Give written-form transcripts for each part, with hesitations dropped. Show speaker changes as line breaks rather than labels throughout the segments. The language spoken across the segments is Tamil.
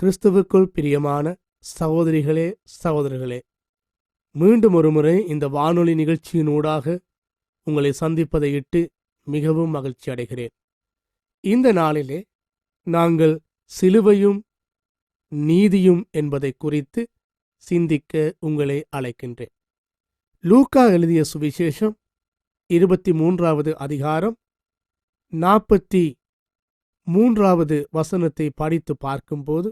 கிறிஸ்துவுக்குள் பிரியமான சகோதரிகளே, சகோதரர்களே, மீண்டும் ஒருமுறை இந்த வானொலி நிகழ்ச்சியினூடாக உங்களை சந்திப்பதை இட்டு மிகவும் மகிழ்ச்சி அடைகிறேன். இந்த நாளிலே நாங்கள் சிலுவையும் நீதியும் என்பதை குறித்து சிந்திக்க உங்களை அழைக்கின்றேன். லூக்கா எழுதிய சுவிசேஷம் 23வது அதிகாரம் 43வது வசனத்தை படித்து பார்க்கும்போது,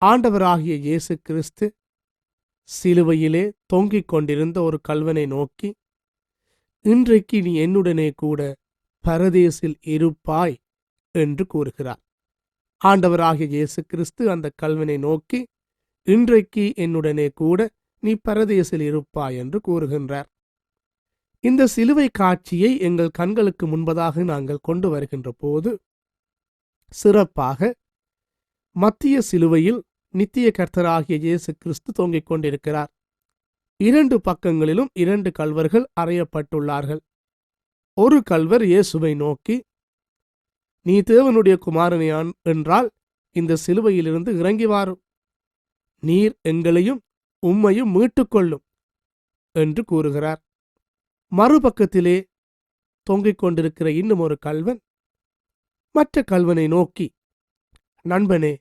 ஆண்டவராகிய இயேசு கிறிஸ்து சிலுவையிலே தொங்கிக் கொண்டிருந்த ஒரு கள்வனை நோக்கி, இன்றைக்கு நீ என்னுடனே கூட பரதேசில் இருப்பாய் என்று கூறுகிறார். ஆண்டவராகிய இயேசு கிறிஸ்து அந்த கள்வனை நோக்கி, இன்றைக்கு என்னுடனே கூட நீ பரதேசில் இருப்பாய் என்று கூறுகின்றார். இந்த சிலுவை காட்சியை எங்கள் கண்களுக்கு முன்பதாக நாங்கள் கொண்டு வருகின்ற போது, சிறப்பாக மத்திய சிலுவையில் நித்திய கர்த்தராகிய இயேசு கிறிஸ்து தொங்கிக் கொண்டிருக்கிறார். 2 பக்கங்களிலும் 2 கள்வர்கள் அறையப்பட்டுள்ளார்கள். ஒரு கள்வர் இயேசுவை நோக்கி, நீ தேவனுடைய குமாரனையான் என்றால் இந்த சிலுவையிலிருந்து இறங்கி வாரும், நீர் எங்களையும் உம்மையும் மீட்டுக்கொள்ளும் என்று கூறுகிறார். மறுபக்கத்திலே தொங்கிக் கொண்டிருக்கிற இன்னும் ஒரு கள்வன் மற்ற கள்வனை நோக்கி, நண்பனே,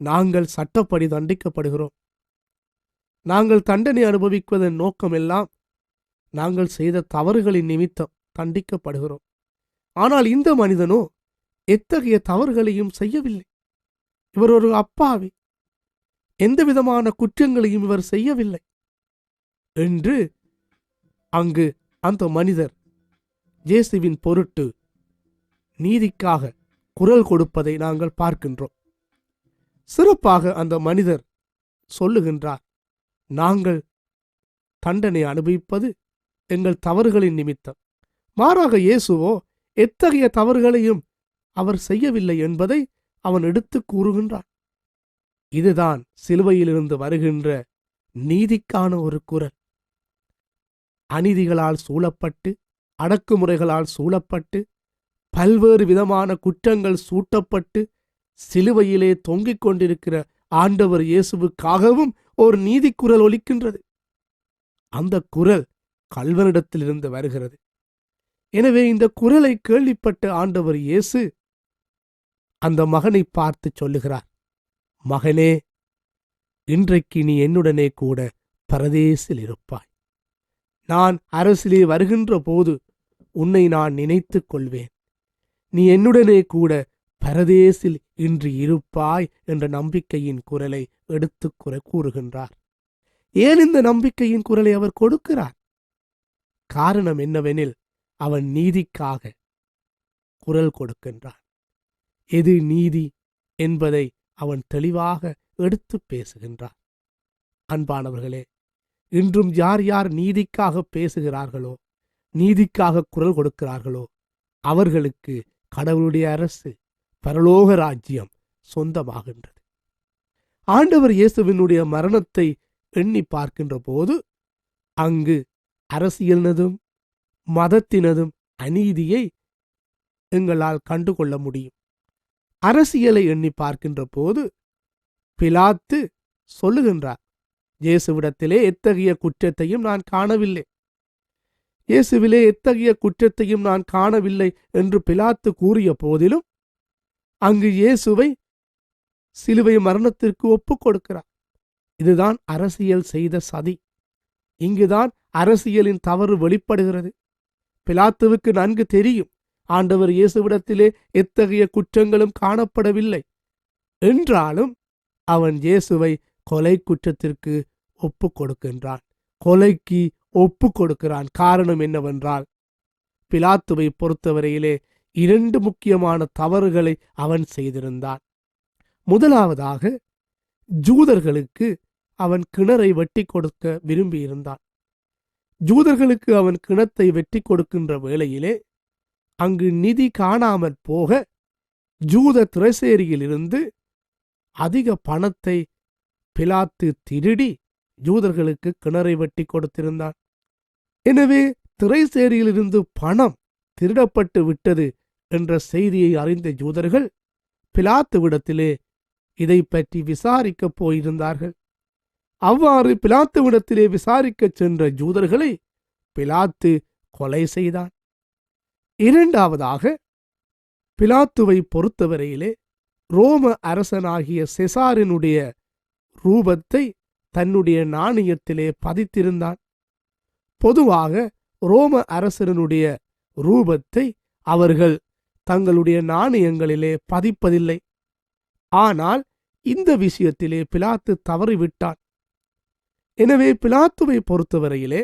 நாங்கள் சட்டப்படி தண்டிக்கப்படுகிறோம். நாங்கள் தண்டனை அனுபவிப்பதன் நோக்கமெல்லாம் நாங்கள் செய்த தவறுகளின் நிமித்தம் தண்டிக்கப்படுகிறோம். ஆனால் இந்த மனிதனோ எத்தகைய தவறுகளையும் செய்யவில்லை. இவர் ஒரு அப்பாவி, எந்தவிதமான குற்றங்களையும் இவர் செய்யவில்லை என்று அங்கு அந்த மனிதர் இயேசுவின் பொருட்டு நீதிக்காக குரல் கொடுப்பதை நாங்கள் பார்க்கின்றோம். சிறப்பாக அந்த மனிதர் சொல்லுகின்றார், நாங்கள் தண்டனை அனுபவிப்பது எங்கள் தவறுகளின் நிமித்தம். மாறாக இயேசுவோ எத்தகைய தவறுகளையும் அவர் செய்யவில்லை என்பதை அவன் எடுத்து கூறுகின்றான். இதுதான் சிலுவையிலிருந்து வருகின்ற நீதிக்கான ஒரு குரல். அநீதிகளால் சூழப்பட்டு, அடக்குமுறைகளால் சூழப்பட்டு, பல்வேறு விதமான குற்றங்கள் சூட்டப்பட்டு சிலுவையிலே தொங்கிக் கொண்டிருக்கிற ஆண்டவர் இயேசுவுக்காகவும் ஒரு நீதி குரல் ஒலிக்கின்றது. அந்த குரல் கள்வனிடத்திலிருந்து வருகிறது. எனவே இந்த குரலை கேள்விப்பட்ட ஆண்டவர் இயேசு அந்த மகனை பார்த்து சொல்லுகிறார், மகனே, இன்றைக்கு நீ என்னுடனே கூட பரதேசில் இருப்பாய். நான் அரசிலே வருகின்ற போது உன்னை நான் நினைத்துக் கொள்வேன். நீ என்னுடனே கூட பரதேசில் இன்று இருப்பாய் என்ற நம்பிக்கையின் குரலை எடுத்து கூறுகின்றார். ஏன் இந்த நம்பிக்கையின் குரலை அவர் கொடுக்கிறார்? காரணம் என்னவெனில், அவன் நீதிக்காக குரல் கொடுக்கின்றான். எது நீதி என்பதை அவன் தெளிவாக எடுத்து பேசுகின்றான். அன்பானவர்களே, இன்றும் யார் யார் நீதிக்காக பேசுகிறார்களோ, நீதிக்காக குரல் கொடுக்கிறார்களோ, அவர்களுக்கு கடவுளுடைய அரசு, பரலோக ராஜ்யம் சொந்தமாகின்றது. ஆண்டவர் இயேசுவினுடைய மரணத்தை எண்ணி பார்க்கின்ற போது, அங்கு அரசியலினதும் மதத்தினதும் அநீதியை எங்களால் கண்டுகொள்ள முடியும். அரசியலை எண்ணி பார்க்கின்ற போது பிலாத்து சொல்லுகின்றார், இயேசுவிடத்திலே எத்தகைய குற்றத்தையும் நான் காணவில்லை, இயேசுவிலே எத்தகைய குற்றத்தையும் நான் காணவில்லை என்று பிலாத்து கூறிய போதிலும் அங்கு இயேசுவை சிலுவை மரணத்திற்கு ஒப்புக் கொடுக்கிறார். இதுதான் அரசியல் செய்த சதி. இங்குதான் அரசியலின் தவறு வெளிப்படுகிறது. பிலாத்துவுக்கு நன்கு தெரியும், ஆண்டவர் இயேசுவிடத்திலே எத்தகைய குற்றங்களும் காணப்படவில்லை. என்றாலும் அவன் இயேசுவை கொலை குற்றத்திற்கு ஒப்புக் கொடுக்கின்றான், கொலைக்கு ஒப்புக் கொடுக்கிறான். காரணம் என்னவென்றால், பிலாத்துவை பொறுத்தவரையிலே 2 முக்கியமான தவறுகளை அவன் செய்திருந்தான். முதலாவதாக, ஜூதர்களுக்கு அவன் கிணறை வெட்டி கொடுக்க விரும்பியிருந்தான். ஜூதர்களுக்கு அவன் கிணத்தை வெட்டி கொடுக்கின்ற வேளையிலே அங்கு நிதி காணாமற் போக ஜூத திரைசேரியிலிருந்து அதிக பணத்தை பிலாத்து திருடி ஜூதர்களுக்கு கிணறை வெட்டி கொடுத்திருந்தான். எனவே திரைசேரியிலிருந்து பணம் திருடப்பட்டு விட்டது என்ற செய்தியை அறிந்த யூதர்கள் பிலாத்துவிடத்திலே இதை பற்றி விசாரிக்கப் போயிருந்தார்கள். அவ்வாறு பிலாத்துவிடத்திலே விசாரிக்கச் சென்ற ஜூதர்களை பிலாத்து கொலை செய்தான். இரண்டாவதாக, பிலாத்துவை பொறுத்தவரையிலே ரோம அரசனாகிய செசாரினுடைய ரூபத்தை தன்னுடைய நாணயத்திலே பதித்திருந்தான். பொதுவாக ரோம அரசனுடைய ரூபத்தை அவர்கள் தங்களுடைய நாணயங்களிலே பதிப்பதில்லை. ஆனால் இந்த விஷயத்திலே பிலாத்து தவறிவிட்டான். எனவே பிலாத்துவை பொறுத்தவரையிலே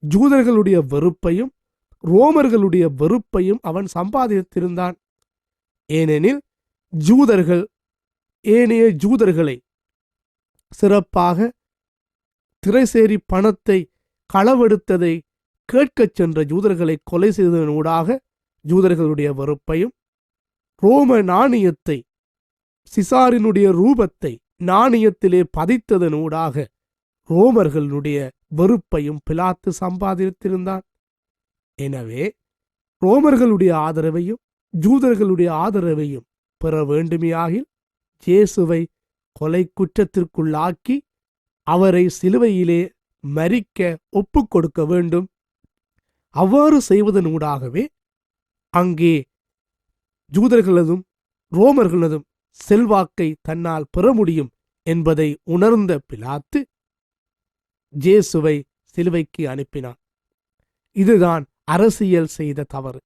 ஜூதர்களுடைய வெறுப்பையும் ரோமர்களுடைய வெறுப்பையும் அவன் சம்பாதித்திருந்தான். ஏனெனில் ஜூதர்கள் ஏனைய ஜூதர்களை, சிறப்பாக திரைசேரி பணத்தை களவெடுத்ததை கேட்கச் சென்ற ஜூதர்களை கொலை செய்ததனூடாக ஜூதர்களுடைய வெறுப்பையும், ரோம நாணயத்தை, சிசாரினுடைய ரூபத்தை நாணயத்திலே பதித்ததனூடாக ரோமர்களுடைய வெறுப்பையும் பிலாத்து சம்பாதித்திருந்தான். எனவே ரோமர்களுடைய ஆதரவையும் ஜூதர்களுடைய ஆதரவையும் பெற வேண்டுமையாகில் இயேசுவை கொலை குற்றத்திற்குள்ளாக்கி அவரை சிலுவையிலே மரிக்க ஒப்புக் கொடுக்க வேண்டும். அவ்வாறு செய்வதனூடாகவே அங்கே ஜூதர்களதும் ரோமர்களதும் செல்வாக்கை தன்னால் பெற முடியும் என்பதை உணர்ந்த பிலாத்து இயேசுவை சிலுவைக்கு அனுப்பினான். இதுதான் அரசியல் செய்த தவறு.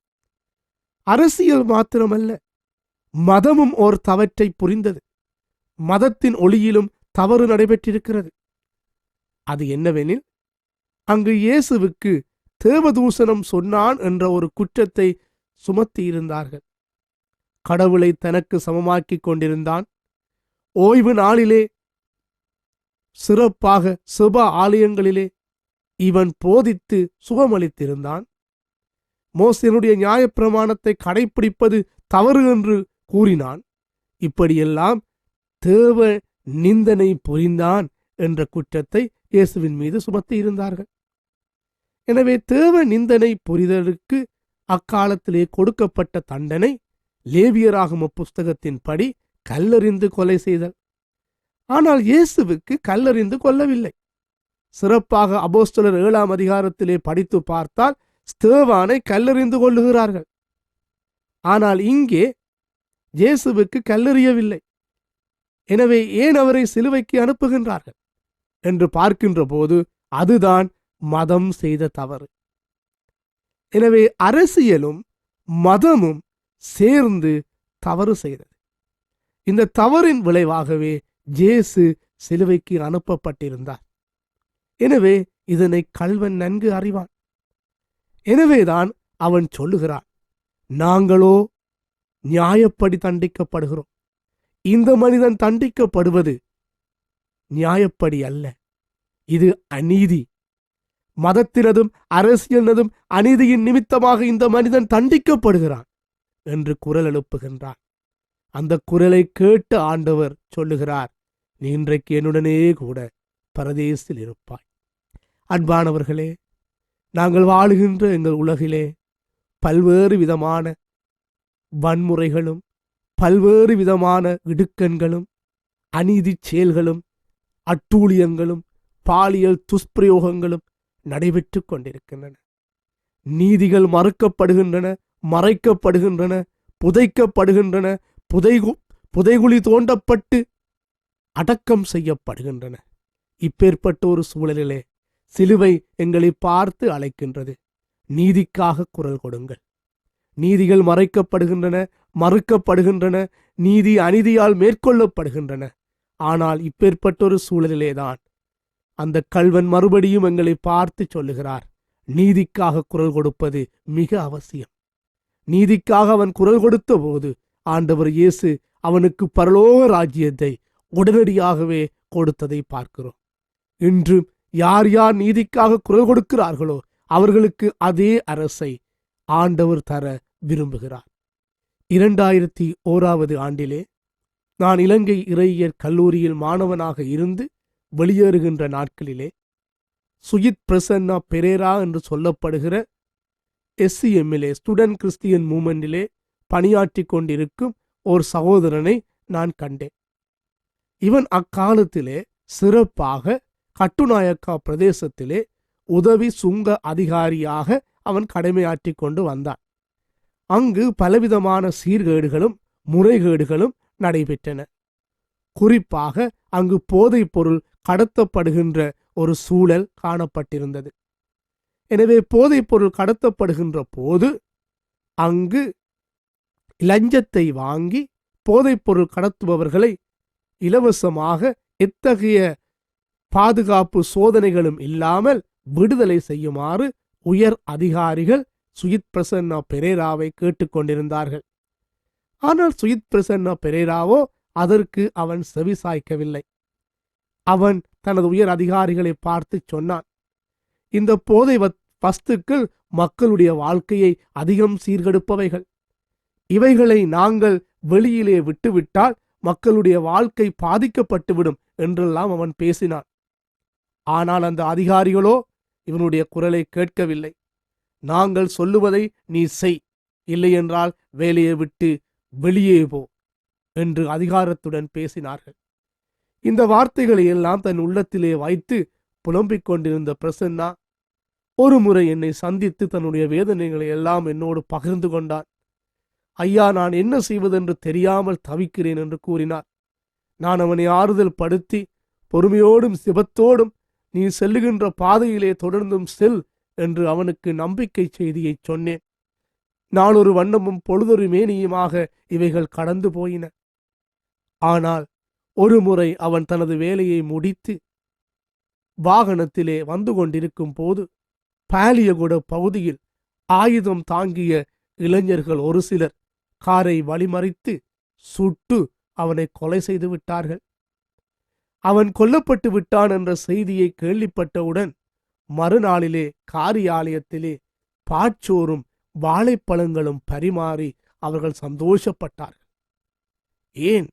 அரசியல் மாத்திரமல்ல, மதமும் ஓர் தவற்றை புரிந்தது. மதத்தின் ஒளியிலும் தவறு நடைபெற்றிருக்கிறது. அது என்னவெனில், அங்கு இயேசுவுக்கு தேவதூஷணம் சொன்னான் என்ற ஒரு குற்றத்தை சுமத்தியிருந்தார்கள். கடவுளை தனக்கு சமமாக்கிக் கொண்டிருந்தான். ஓய்வு நாளிலே சிறப்பாக சுப ஆலயங்களிலே இவன் போதித்து சுகமளித்திருந்தான். மோசேயினுடைய நியாயப்பிரமாணத்தை கடைப்பிடிப்பது தவறு என்று கூறினான். இப்படியெல்லாம் தேவ நிந்தனை புரிந்தான் என்ற குற்றத்தை இயேசுவின் மீது சுமத்தியிருந்தார்கள். எனவே தேவ நிந்தனை புரிதலுக்கு அக்காலத்திலே கொடுக்கப்பட்ட தண்டனை லேவியராகம புஸ்தகத்தின்படி கல்லெறிந்து கொலை செய்தல். ஆனால் இயேசுவுக்கு கல்லெறிந்து கொல்லவில்லை. சிறப்பாக அப்போஸ்தலர் 7ஆம் அதிகாரத்திலே படித்து பார்த்தால் ஸ்தேவானை கல்லெறிந்து கொள்ளுகிறார்கள். ஆனால் இங்கே இயேசுவுக்கு கல்லெறியவில்லை. எனவே ஏன் அவரை சிலுவைக்கு அனுப்புகின்றார்கள் என்று பார்க்கின்ற போது அதுதான் மதம் செய்த தவறு. எனவே அரசியலும் மதமும் சேர்ந்து தவறு செய்தது. இந்த தவறின் விளைவாகவே இயேசு சிலுவைக்கு அனுப்பப்பட்டிருந்தார். எனவே இதனை கள்வன் நன்கு அறிவான். எனவேதான் அவன் சொல்லுகிறான், நாங்களோ நியாயப்படி தண்டிக்கப்படுகிறோம். இந்த மனிதன் தண்டிக்கப்படுவது நியாயப்படி அல்ல, இது அநீதி. மதத்தினதும் அரசியலினதும் அநீதியின் நிமித்தமாக இந்த மனிதன் தண்டிக்கப்படுகிறான் என்று குரல் எழுப்புகின்றான். அந்த குரலை கேட்டு ஆண்டவர் சொல்லுகிறார், நீ இன்றைக்கு என்னுடனே கூட பரதேசில் இருப்பாய். அன்பானவர்களே, நாங்கள் வாழுகின்ற எங்கள் உலகிலே பல்வேறு விதமான வன்முறைகளும் பல்வேறு விதமான இடுக்கண்களும் அநீதி செயல்களும் அட்டூழியங்களும் பாலியல் துஷ்பிரயோகங்களும் நடைபெற்று கொண்டிருக்கின்றன. நீதிகள் மறுக்கப்படுகின்றன, மறைக்கப்படுகின்றன, புதைக்கப்படுகின்றன, புதைகுழி தோண்டப்பட்டு அடக்கம் செய்யப்படுகின்றன. இப்பேற்பட்ட ஒரு சூழலிலே சிலுவை எங்களை பார்த்து அழைக்கின்றது, நீதிக்காக குரல் கொடுங்கள். நீதிகள் மறைக்கப்படுகின்றன, மறுக்கப்படுகின்றன, நீதி அநீதியால் மேற்கொள்ளப்படுகின்றன. ஆனால் இப்பேற்பட்ட ஒரு சூழலிலேதான் அந்த கள்வன் மறுபடியும் எங்களை பார்த்து சொல்லுகிறார், நீதிக்காக குரல் கொடுப்பது மிக அவசியம். நீதிக்காக அவன் குரல் கொடுத்த போது ஆண்டவர் இயேசு அவனுக்கு பரலோக ராஜ்யத்தை உடனடியாகவே கொடுத்ததை பார்க்கிறோம். இன்றும் யார் யார் நீதிக்காக குரல் கொடுக்கிறார்களோ அவர்களுக்கு அதே அரசை ஆண்டவர் தர விரும்புகிறார். 2001 ஆண்டிலே நான் இலங்கை இறையியற் கல்லூரியில் மாணவனாக இருந்து வெளியேறுகின்ற நாட்களிலே சுயித் பிரசன்னா பெரேரா என்று சொல்லப்படுகிற SCMலே ஸ்டூடெண்ட் கிறிஸ்டியன் மூமெண்டிலே பணியாற்றி கொண்டிருக்கும் ஒரு சகோதரனை நான் கண்டேன். இவன் அக்காலத்திலே சிறப்பாக கட்டுநாயக்கா பிரதேசத்திலே உதவி சுங்க அதிகாரியாக அவன் கடமையாற்றிக் கொண்டு வந்தான். அங்கு பலவிதமான சீர்கேடுகளும் முறைகேடுகளும் நடைபெற்றன. குறிப்பாக அங்கு போதைப் பொருள் கடத்தப்படுகின்ற ஒரு சூழல் காணப்பட்டிருந்தது. எனவே போதைப் பொருள் கடத்தப்படுகின்ற போது அங்கு லஞ்சத்தை வாங்கி போதைப் பொருள் கடத்துபவர்களை இலவசமாக எத்தகைய பாதுகாப்பு சோதனைகளும் இல்லாமல் விடுதலை செய்யுமாறு உயர் அதிகாரிகள் சுயித் பிரசன்னா பெரேராவை கேட்டுக்கொண்டிருந்தார்கள். ஆனால் சுயித் பிரசன்னா பெரேராவோ அதற்கு அவன் செவிசாய்க்கவில்லை. அவன் தனது உயர் அதிகாரிகளை பார்த்து சொன்னான், இந்த போதை வஸ்துக்கள் மக்களுடைய வாழ்க்கையை அதிகம் சீர்கெடுப்பவைகள். இவைகளை நாங்கள் வெளியிலே விட்டுவிட்டால் மக்களுடைய வாழ்க்கை பாதிக்கப்பட்டுவிடும் என்றெல்லாம் அவன் பேசினான். ஆனால் அந்த அதிகாரிகளோ இவனுடைய குரலை கேட்கவில்லை. நாங்கள் சொல்லுவதை நீ செய், இல்லையென்றால் வேலையை விட்டு வெளியே போ என்று அதிகாரத்துடன் பேசினார்கள். இந்த வார்த்தைகளை எல்லாம் தன் உள்ளத்திலே வைத்து புலம்பிக் கொண்டிருந்த பிரசன்னா ஒரு முறை என்னை சந்தித்து தன்னுடைய வேதனைகளை எல்லாம் என்னோடு பகிர்ந்து கொண்டான். ஐயா, நான் என்ன செய்வதென்று தெரியாமல் தவிக்கிறேன் என்று கூறினார். நான் அவனை ஆறுதல் படுத்தி பொறுமையோடும் சிபத்தோடும் நீ செல்லுகின்ற பாதையிலே தொடர்ந்தும் செல் என்று அவனுக்கு நம்பிக்கை செய்தியை சொன்னேன். நாளொரு வண்ணமும் பொழுதொரு மேனியுமாக இவைகள் கடந்து போயின. ஆனால் ஒரு முறை அவன் தனது வேலையை முடித்து வாகனத்திலே வந்து கொண்டிருக்கும் போது பாலியகுட பகுதியில் ஆயுதம் தாங்கிய இளைஞர்கள் ஒரு சிலர் காரை வழிமறித்து சுட்டு அவனை கொலை செய்து விட்டார்கள். அவன் கொல்லப்பட்டு விட்டான் என்ற செய்தியை கேள்விப்பட்டவுடன் மறுநாளிலே காரியாலயத்திலே பாச்சோறும் வாழைப்பழங்களும் பரிமாறி அவர்கள் சந்தோஷப்பட்டார்கள். ஏன்?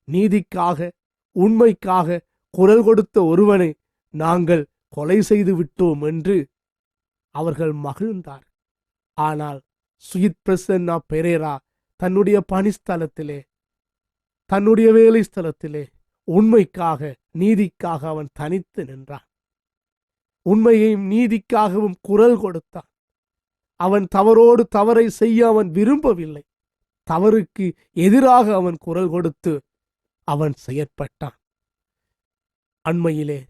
நீதிக்காக உண்மைக்காக குரல் கொடுத்த ஒருவனை நாங்கள் கொலை செய்து விட்டோம் என்று அவர்கள் மகிழ்ந்தார். ஆனால் சுயித் பிரசன்னா பெரேரா தன்னுடைய பணிஸ்தலத்திலே, தன்னுடைய வேலை ஸ்தலத்திலே உண்மைக்காக நீதிக்காக அவன் தனித்து நின்றான். உண்மையையும் நீதிக்காகவும் குரல் கொடுத்தான். அவன் தவறோடு தவறை செய்ய அவன் விரும்பவில்லை. தவறுக்கு எதிராக அவன் குரல் கொடுத்து அவன் செயற்பட்டான். அண்மையிலே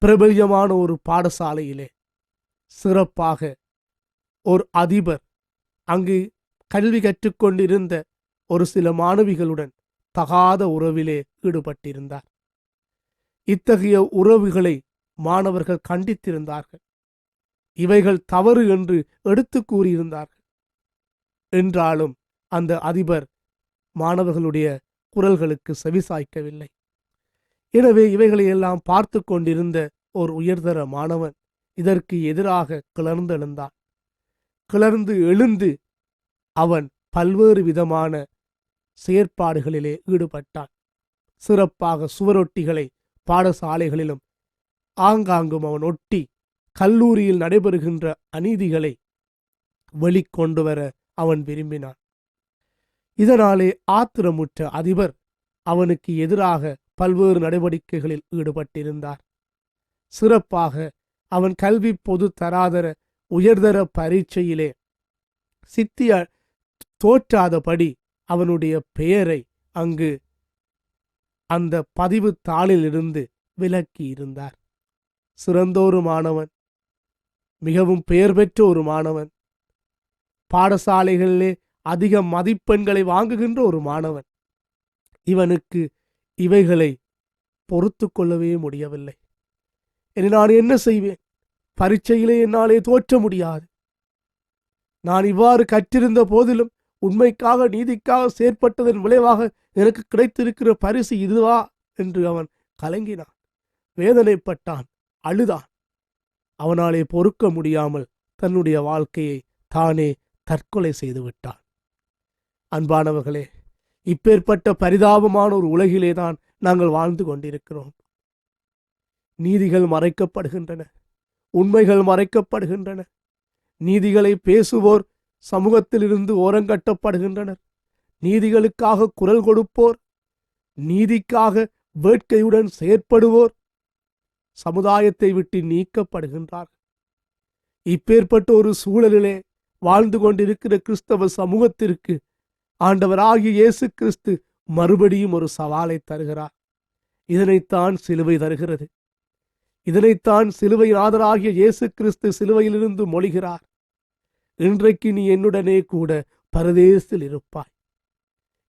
பிரபல்யமான ஒரு பாடசாலையிலே சிறப்பாக ஒரு அதிபர் அங்கு கல்வி கற்றுக்கொண்டிருந்த ஒரு சில மாணவிகளுடன் தகாத உறவிலே ஈடுபட்டிருந்தார். இத்தகைய உறவுகளை மாணவர்கள் கண்டித்திருந்தார்கள். இவைகள் தவறு என்று எடுத்து கூறியிருந்தார்கள். என்றாலும் அந்த அதிபர் மாணவர்களுடைய குரல்களுக்கு செவிசாய்க்கவில்லை. எனவே இவைகளை எல்லாம் பார்த்து கொண்டிருந்த ஒரு உயர்தர மாணவன் இதற்கு எதிராக கிளர்ந்தெழுந்தான். கிளர்ந்து எழுந்து அவன் பல்வேறு விதமான செயற்பாடுகளிலே ஈடுபட்டான். சிறப்பாக சுவரொட்டிகளை பாடசாலைகளிலும் ஆங்காங்கும் அவன் ஒட்டி கல்லூரியில் நடைபெறுகின்ற அநீதிகளை வெளிக்கொண்டு வர அவன் விரும்பினான். இதனாலே ஆத்திரமுற்ற அதிபர் அவனுக்கு எதிராக பல்வேறு நடவடிக்கைகளில் ஈடுபட்டிருந்தார். சிறப்பாக அவன் கல்வி பொது தராதர உயர்தர பரீட்சையிலே சித்திய தோற்றாதபடி அவனுடைய பெயரை அங்கு அந்த பதிவு தாளிலிருந்து விலக்கி இருந்தார். சிறந்த ஒரு மாணவன், மிகவும் பெயர் பெற்ற ஒரு மாணவன், பாடசாலைகளிலே அதிக மதிப்பெண்களை வாங்குகின்ற ஒரு மாணவன். இவனுக்கு இவைகளை பொறுத்து கொள்ளவே முடியவில்லை. இனி நான் என்ன செய்வேன்? பரீட்சையிலே என்னாலே தோற்ற முடியாது. நான் இவ்வாறு கற்றிருந்த போதிலும் உண்மைக்காக நீதிக்காக செயற்பட்டதன் விளைவாக எனக்கு கிடைத்திருக்கிற பரிசு இதுவா என்று அவன் கலங்கினான், வேதனைப்பட்டான், அழுதான். அவனாலே பொறுக்க முடியாமல் தன்னுடைய வாழ்க்கையை தானே தற்கொலை செய்து விட்டான். அன்பானவர்களே, இப்பேற்பட்ட பரிதாபமான ஒரு உலகிலேதான் நாங்கள் வாழ்ந்து கொண்டிருக்கிறோம். நீதிகள் மறைக்கப்படுகின்றன, உண்மைகள் மறைக்கப்படுகின்றன. நீதிகளை பேசுவோர் சமூகத்திலிருந்து ஓரங்கட்டப்படுகின்றனர். நீதிகளுக்காக குரல் கொடுப்போர், நீதிக்காக வேட்கையுடன் செயற்படுவோர் சமுதாயத்தை விட்டு நீக்கப்படுகின்றார்கள். இப்பேற்பட்ட ஒரு சூழலிலே வாழ்ந்து கொண்டிருக்கிற கிறிஸ்தவ சமூகத்திற்கு ஆண்டவராகிய இயேசு கிறிஸ்து மறுபடியும் ஒரு சவாலை தருகிறார். இதனைத்தான் சிலுவை தருகிறது. இதனைத்தான் சிலுவையின் ஆதராகிய இயேசு கிறிஸ்து சிலுவையிலிருந்து மொழிகிறார். இன்றைக்கு நீ என்னுடனே கூட பரதேசில் இருப்பாய்.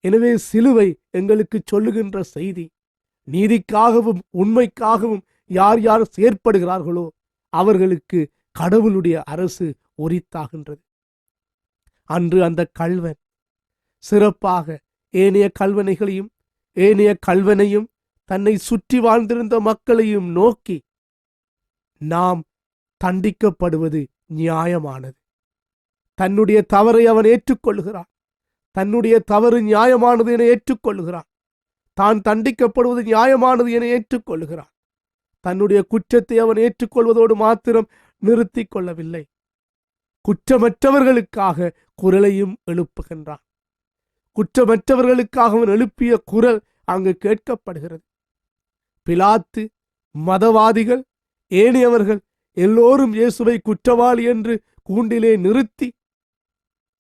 எனவே சிலுவை எங்களுக்கு சொல்லுகின்ற செய்தி, நீதிக்காகவும் உண்மைக்காகவும் யார் யார் செயற்படுகிறார்களோ அவர்களுக்கு கடவுளுடைய அரசு உரித்தாகின்றது. அன்று அந்த கள்வன் சிறப்பாக ஏனைய கள்வனையும் தன்னை சுற்றி வாழ்ந்திருந்த மக்களையும் நோக்கி, நாம் தண்டிக்கப்படுவது நியாயமானது. தன்னுடைய தவறை அவன் ஏற்றுக்கொள்கிறான். தன்னுடைய தவறு நியாயமானது என ஏற்றுக்கொள்கிறான். தான் தண்டிக்கப்படுவது நியாயமானது என ஏற்றுக்கொள்கிறான். தன்னுடைய குற்றத்தை அவன் ஏற்றுக்கொள்வதோடு மாத்திரம் நிறுத்தி கொள்ளவில்லை, குற்றமற்றவர்களுக்காக குரலையும் எழுப்புகின்றான். குற்றமற்றவர்களுக்காக அவன் எழுப்பிய குரல் அங்கு கேட்கப்படுகிறது. பிலாத்து, மதவாதிகள், ஏனையவர்கள் எல்லோரும் இயேசுவை குற்றவாளி என்று கூண்டிலே நிறுத்தி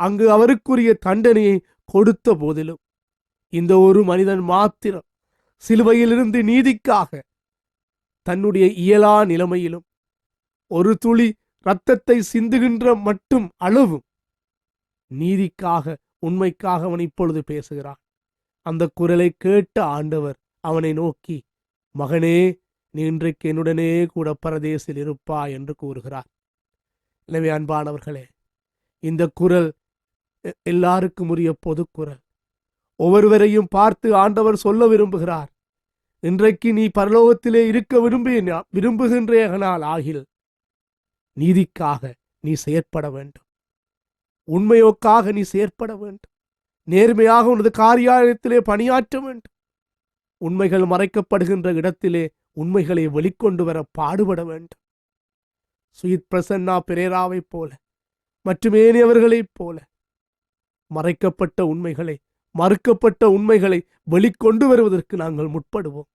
அங்கு அவருக்குரிய தண்டனையை கொடுத்த போதிலும் இந்த ஒரு மனிதன் மாத்திரம் சிலுவையிலிருந்து நீதிக்காக தன்னுடைய இயலா நிலைமையிலும் ஒரு துளி இரத்தத்தை சிந்துகின்ற மட்டும் அளவும் நீதிக்காக உண்மைக்காக அவன் இப்பொழுது பேசுகிறான். அந்த குரலை கேட்ட ஆண்டவர் அவனை நோக்கி, மகனே, நீ இன்றைக்கு என்னுடனே கூட பரதேசில் இருப்பா என்று கூறுகிறார். எனவே அன்பானவர்களே, இந்த குரல் எல்லாருக்கும் உரிய பொது குரல். ஒவ்வொருவரையும் பார்த்து ஆண்டவர் சொல்ல விரும்புகிறார், இன்றைக்கு நீ பரலோகத்திலே இருக்க விரும்புகின்றேனால் ஆகில் நீதிக்காக நீ செயற்பட வேண்டும், உண்மையோக்காக நீ செயற்பட வேண்டும், நேர்மையாக உனது காரியாலயத்திலே பணியாற்ற வேண்டும், உண்மைகள் மறைக்கப்படுகின்ற இடத்திலே உண்மைகளை வெளிக்கொண்டு வர பாடுபட வேண்டும். சுயித் பிரசன்னா பெரேராவைப் போல மற்றும் ஏனையவர்களைப் போல மறைக்கப்பட்ட உண்மைகளை, மறுக்கப்பட்ட உண்மைகளை வெளிக்கொண்டு வருவதற்கு நாங்கள் முற்படுவோம்.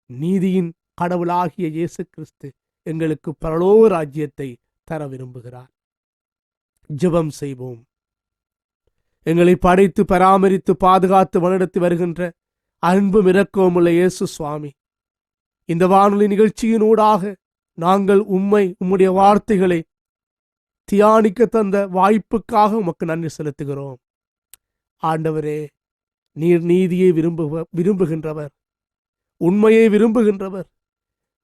நீதியின் கடவுளாகிய இயேசு கிறிஸ்து எங்களுக்கு பரலோக ராஜ்யத்தை தர விரும்புகிறார். ஜெபம் செய்வோம். எங்களை படைத்து பராமரித்து பாதுகாத்து வழிநடத்தி வருகின்ற அன்பும் இரக்கமுள்ள இயேசு சுவாமி, இந்த வானொலி நிகழ்ச்சியினூடாக நாங்கள் உம்முடைய வார்த்தைகளை தியானிக்க தந்த வாய்ப்புக்காக உமக்கு நன்றி செலுத்துகிறோம். ஆண்டவரே, நீர் நீதியை விரும்புகின்றவர், உண்மையை விரும்புகின்றவர்.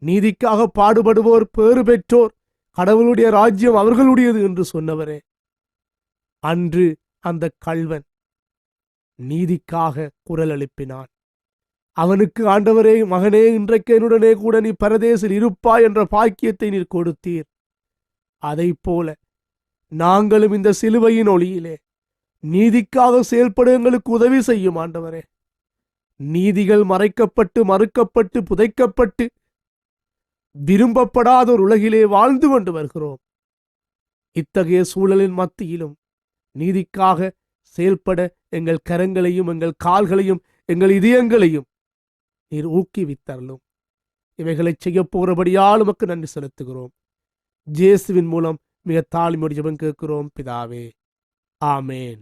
நீதிக்காக பாடுபடுவோர் பேறு பெற்றோர், கடவுளுடைய ராஜ்யம் அவர்களுடையது என்று சொன்னவரே, அன்று அந்த கள்வன் நீதிக்காக குரல் எழுப்பினான். அவனுக்கு ஆண்டவரே, மகனே, இன்றைக்கு என்னுடனே கூட நீ பரதேசில் இருப்பாய் என்ற பாக்கியத்தை நீர் கொடுத்தீர். அதைப் போல நாங்களும் இந்த சிலுவையின் ஒளியிலே நீதிக்காக செயல்பட எங்களுக்கு உதவி செய்யும் ஆண்டவரே. நீதிகள் மறைக்கப்பட்டு, மறுக்கப்பட்டு, புதைக்கப்பட்டு விரும்பப்படாத ஒரு உலகிலே வாழ்ந்து கொண்டு வருகிறோம். இத்தகைய சூழலின் மத்தியிலும் நீதிக்காக செயல்பட எங்கள் கரங்களையும் எங்கள் கால்களையும் எங்கள் இதயங்களையும் நீர் ஊக்குவித்தருளும். இவைகளை செய்ய போகிறபடியால் உமக்கு நன்றி செலுத்துகிறோம். இயேசுவின் மூலம் மிக தாழ்மையோடு ஜெபம் கேட்கிறோம் பிதாவே, ஆமேன்.